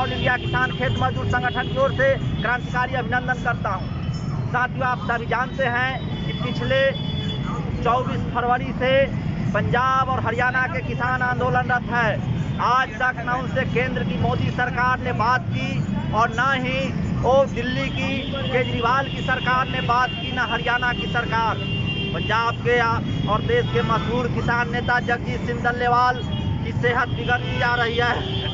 All India किसान खेत मजदूर संगठन की ओर से क्रांतिकारी अभिनंदन करता हूँ। साथियों, आप सभी जानते हैं कि पिछले 24 फरवरी से पंजाब और हरियाणा के किसान आंदोलनरत है। आज तक न उनसे केंद्र की मोदी सरकार ने बात की और न ही वो दिल्ली की केजरीवाल की सरकार ने बात की, न हरियाणा की सरकार। पंजाब के और देश के मशहूर किसान नेता जगजीत सिंह डल्लेवाल की सेहत बिगड़ती जा रही है।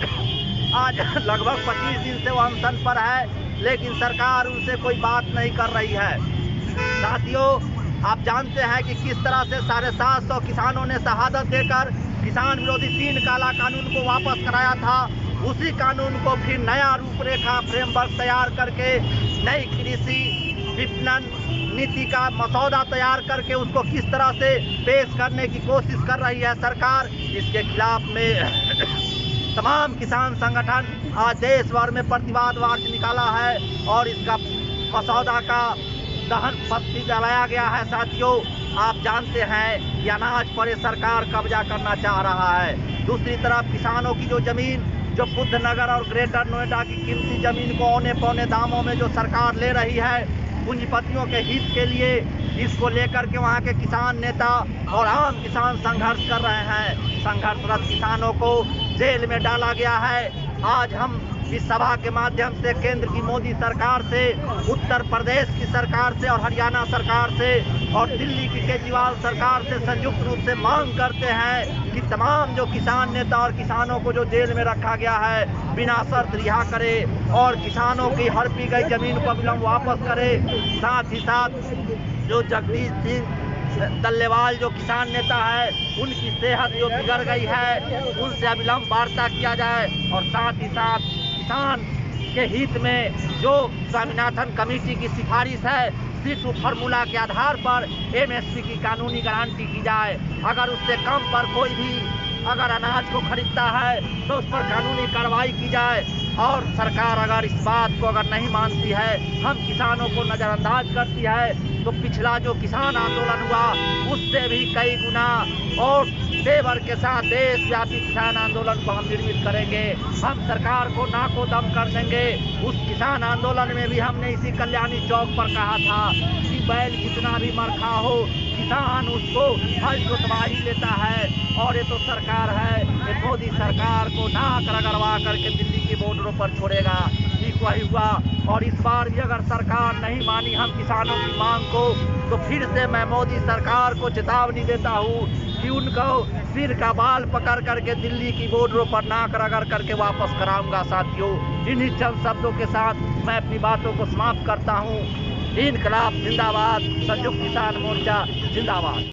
आज लगभग 25 दिन से वो अनशन पर है, लेकिन सरकार उनसे कोई बात नहीं कर रही है। साथियों, आप जानते हैं कि किस तरह से 750 किसानों ने शहादत देकर किसान विरोधी 3 काला कानून को वापस कराया था। उसी कानून को फिर नया रूपरेखा फ्रेमवर्क तैयार करके नई कृषि विपणन नीति का मसौदा तैयार करके उसको किस तरह से पेश करने की कोशिश कर रही है सरकार। इसके खिलाफ में तमाम किसान संगठन आज देश भर में प्रतिवाद मार्च निकाला है और इसका मसौदा का दहन पत्ती जलाया गया है। साथियों, आप जानते हैं कि अनाज पर सरकार कब्जा करना चाह रहा है। दूसरी तरफ किसानों की जो जमीन, जो बुद्धनगर और ग्रेटर नोएडा की कीमती जमीन को औने पौने दामों में जो सरकार ले रही है पूंजीपतियों के हित के लिए, इसको लेकर के वहाँ के किसान नेता और आम किसान संघर्ष कर रहे हैं। संघर्षरत किसानों को जेल में डाला गया है। आज हम इस सभा के माध्यम से केंद्र की मोदी सरकार से, उत्तर प्रदेश की सरकार से और हरियाणा सरकार से और दिल्ली की केजरीवाल सरकार से संयुक्त रूप से मांग करते हैं कि तमाम जो किसान नेता और किसानों को जो जेल में रखा गया है बिना शर्त रिहा करे और किसानों की हड़पी गई जमीन को अविलंब वापस करे। साथ ही साथ जो जगजीत सिंह डल्लेवाल जो किसान नेता है उनकी सेहत जो बिगड़ गई है उनसे अविलंब वार्ता किया जाए और साथ ही साथ किसान के हित में जो स्वामीनाथन कमेटी की सिफारिश है C2 फार्मूला के आधार पर MSP की कानूनी गारंटी की जाए। अगर उससे कम पर कोई भी अगर अनाज को खरीदता है तो उस पर कानूनी कार्रवाई की जाए। और सरकार अगर इस बात को अगर नहीं मानती है, हम किसानों को नज़रअंदाज करती है, तो पिछला जो किसान आंदोलन हुआ उससे भी कई गुना और तेवर के साथ देशव्यापी किसान आंदोलन को हम निर्मित करेंगे। हम सरकार को नाको दम कर देंगे। उस किसान आंदोलन में भी हमने इसी कल्याणी चौक पर कहा था कि बैल कितना भी मरखा हो, किसान उसको हल जोतवाही लेता है। और ये तो सरकार है, ये मोदी सरकार को नाक रगड़वा करके दिल्ली के बॉर्डरों पर छोड़ेगा। ठीक वही हुआ। और इस बार भी अगर सरकार नहीं मानी हम किसानों की मांग को, तो फिर से मैं मोदी सरकार को चेतावनी देता हूँ कि उनको सिर का बाल पकड़ करके दिल्ली की बॉर्डरों पर नाक रगड़ करके वापस कराऊंगा। साथियों, इन्हीं चंद शब्दों के साथ मैं अपनी बातों को समाप्त करता हूँ। इनकलाब जिंदाबाद, संयुक्त किसान मोर्चा जिंदाबाद।